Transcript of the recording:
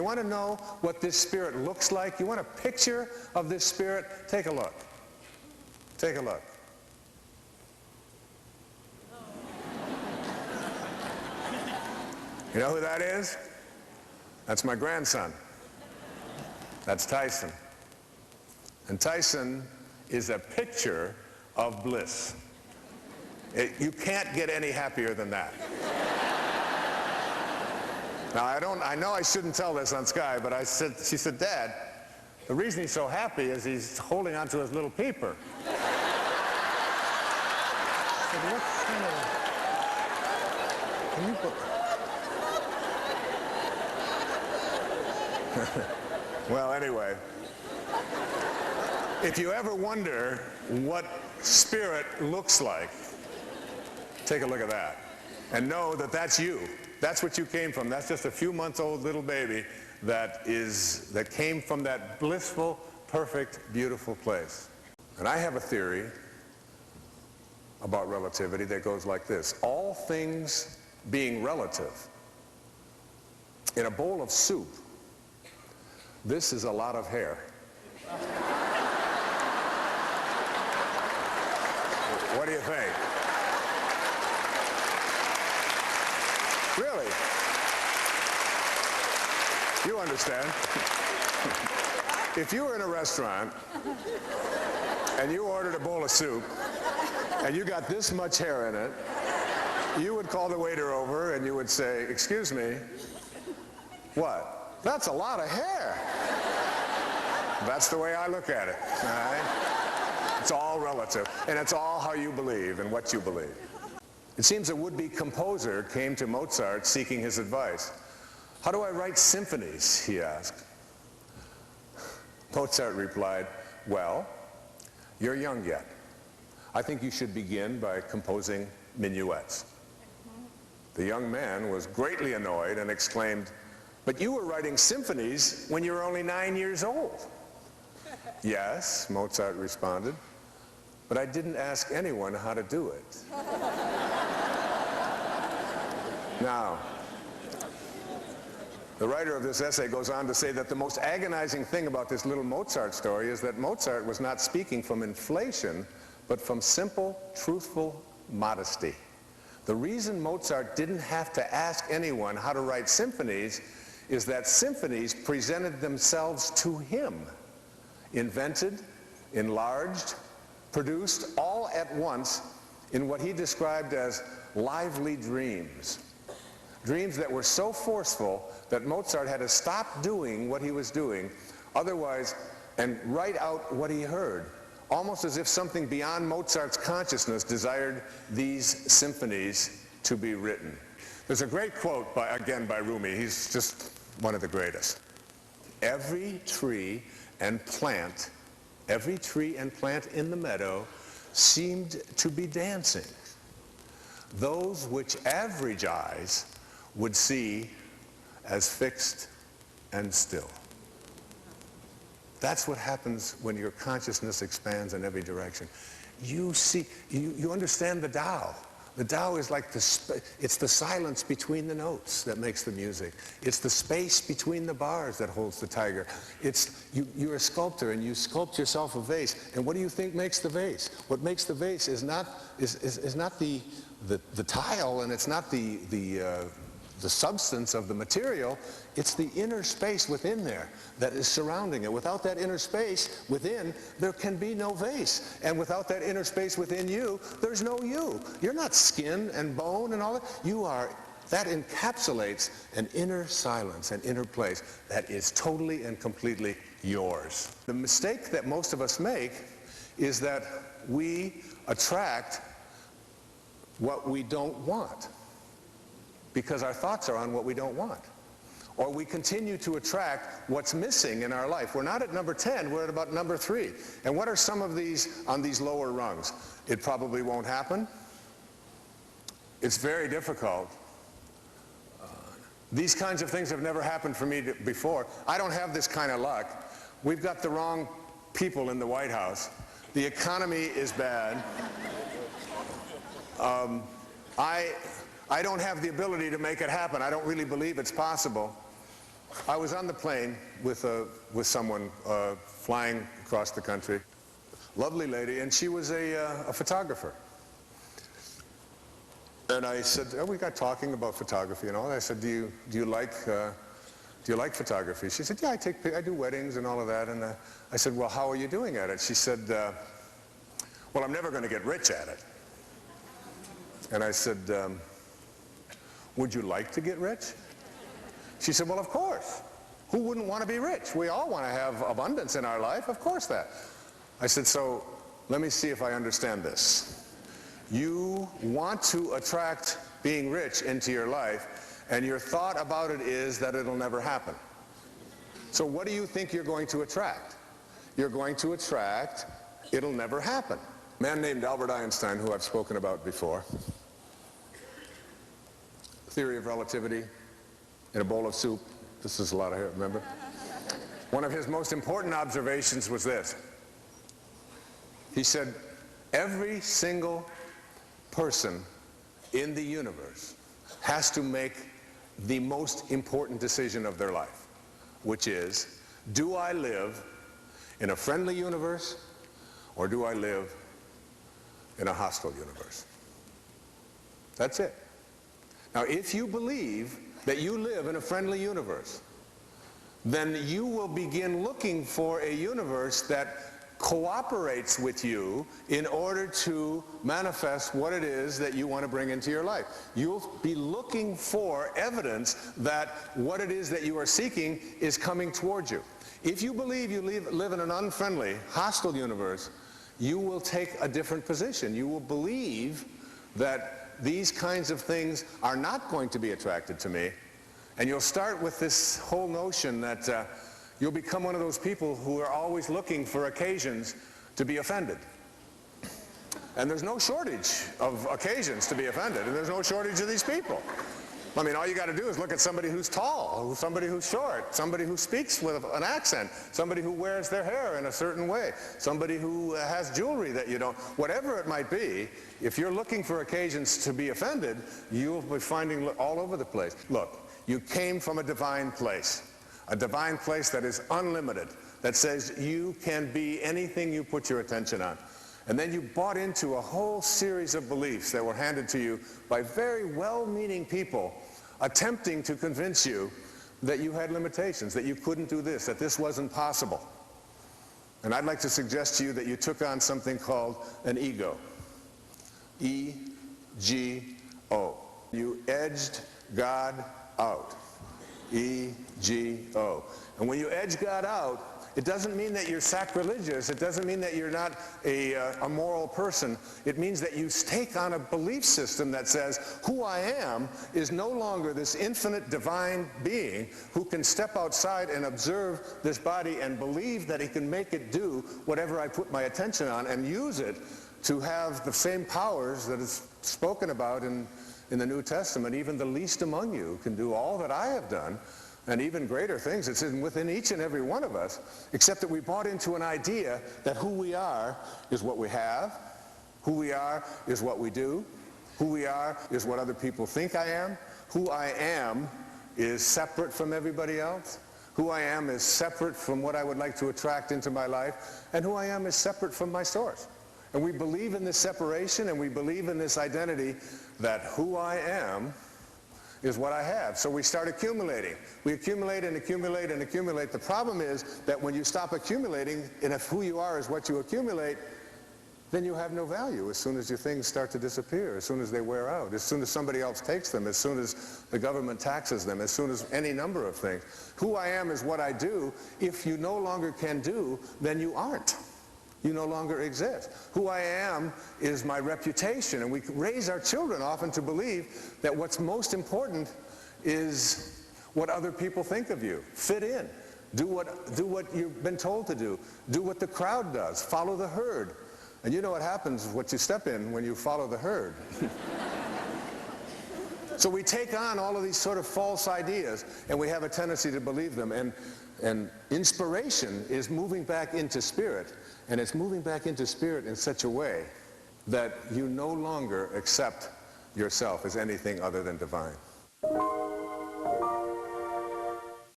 want to know what this spirit looks like? You want a picture of this spirit? Take a look. Take a look. You know who that is? That's my grandson. That's Tyson. And Tyson is a picture of bliss. You can't get any happier than that. Now, I know I shouldn't tell this on Sky, but she said, Dad, the reason he's so happy is he's holding onto his little peeper. I said, what kind of... Can you put... Well, anyway, if you ever wonder what spirit looks like, take a look at that and know that that's you. That's what you came from. That's just a few months old little baby that came from that blissful, perfect, beautiful place. And I have a theory about relativity that goes like this. All things being relative, in a bowl of soup, this is a lot of hair. What do you think? Really? You understand? If you were in a restaurant and you ordered a bowl of soup and you got this much hair in it, you would call the waiter over and you would say, excuse me, what? That's a lot of hair. That's the way I look at it. All right? It's all relative, and it's all how you believe and what you believe. It seems a would-be composer came to Mozart seeking his advice. How do I write symphonies, he asked. Mozart replied, well, you're young yet. I think you should begin by composing minuets. The young man was greatly annoyed and exclaimed, but you were writing symphonies when you were only 9 years old. Yes, Mozart responded, but I didn't ask anyone how to do it. Now, the writer of this essay goes on to say that the most agonizing thing about this little Mozart story is that Mozart was not speaking from inflation, but from simple, truthful modesty. The reason Mozart didn't have to ask anyone how to write symphonies is that symphonies presented themselves to him, invented, enlarged, produced all at once in what he described as lively dreams. Dreams that were so forceful that Mozart had to stop doing what he was doing, otherwise, and write out what he heard, almost as if something beyond Mozart's consciousness desired these symphonies to be written. There's a great quote, again, by Rumi. He's just one of the greatest. Every tree and plant in the meadow seemed to be dancing. Those which average eyes would see as fixed and still. That's what happens when your consciousness expands in every direction. You see, you understand the Tao. The Tao is like it's the silence between the notes that makes the music. It's the space between the bars that holds the tiger. You're a sculptor and you sculpt yourself a vase. And what do you think makes the vase? What makes the vase is not the tile, and it's not the substance of the material. It's the inner space within there that is surrounding it. Without that inner space within, there can be no vase. And without that inner space within you, there's no you. You're not skin and bone and all that. That encapsulates an inner silence, an inner place that is totally and completely yours. The mistake that most of us make is that we attract what we don't want, because our thoughts are on what we don't want. Or we continue to attract what's missing in our life. We're not at number 10, we're at about number 3. And what are some of these on these lower rungs? It probably won't happen. It's very difficult. These kinds of things have never happened for me before. I don't have this kind of luck. We've got the wrong people in the White House. The economy is bad. I don't have the ability to make it happen. I don't really believe it's possible. I was on the plane with someone flying across the country. Lovely lady, and she was a photographer. And I said, oh, we got talking about photography and all. I said, do you like photography? She said, yeah, I do weddings and all of that. And I said, well, how are you doing at it? She said, well, I'm never going to get rich at it. And I said, would you like to get rich? She said, well, of course. Who wouldn't want to be rich? We all want to have abundance in our life, of course that. I said, so let me see if I understand this. You want to attract being rich into your life, and your thought about it is that it'll never happen. So what do you think you're going to attract? You're going to attract, it'll never happen. A man named Albert Einstein, who I've spoken about before, theory of relativity in a bowl of soup. This is a lot of hair, remember? One of his most important observations was this. He said, every single person in the universe has to make the most important decision of their life, which is, do I live in a friendly universe or do I live in a hostile universe? That's it. Now, if you believe that you live in a friendly universe, then you will begin looking for a universe that cooperates with you in order to manifest what it is that you want to bring into your life. You'll be looking for evidence that what it is that you are seeking is coming towards you. If you believe you live in an unfriendly, hostile universe, you will take a different position. You will believe that these kinds of things are not going to be attracted to me, and you'll start with this whole notion that you'll become one of those people who are always looking for occasions to be offended. And there's no shortage of occasions to be offended, and there's no shortage of these people. I mean, all you got to do is look at somebody who's tall, somebody who's short, somebody who speaks with an accent, somebody who wears their hair in a certain way, somebody who has jewelry that you don't, whatever it might be. If you're looking for occasions to be offended, you'll be finding all over the place. Look, you came from a divine place that is unlimited, that says you can be anything you put your attention on. And then you bought into a whole series of beliefs that were handed to you by very well-meaning people attempting to convince you that you had limitations, that you couldn't do this, that this wasn't possible. And I'd like to suggest to you that you took on something called an ego. E-G-O. You edged God out. E-G-O. And when you edge God out, it doesn't mean that you're sacrilegious. It doesn't mean that you're not a moral person. It means that you take on a belief system that says, who I am is no longer this infinite divine being who can step outside and observe this body and believe that he can make it do whatever I put my attention on and use it to have the same powers that is spoken about in the New Testament. Even the least among you can do all that I have done, and even greater things. It's within each and every one of us, except that we bought into an idea that who we are is what we have, who we are is what we do, who we are is what other people think I am, who I am is separate from everybody else, who I am is separate from what I would like to attract into my life, and who I am is separate from my source. And we believe in this separation, and we believe in this identity that who I am is what I have. So we start accumulating. We accumulate and accumulate and accumulate. The problem is that when you stop accumulating, and if who you are is what you accumulate, then you have no value as soon as your things start to disappear, as soon as they wear out, as soon as somebody else takes them, as soon as the government taxes them, as soon as any number of things. Who I am is what I do. If you no longer can do, then you aren't. You no longer exist. Who I am is my reputation, and we raise our children often to believe that what's most important is what other people think of you. Fit in. Do what you've been told to do. Do what the crowd does. Follow the herd. And you know what happens, what you step in when you follow the herd. So we take on all of these sort of false ideas, and we have a tendency to believe them. And inspiration is moving back into spirit, and it's moving back into spirit in such a way that you no longer accept yourself as anything other than divine.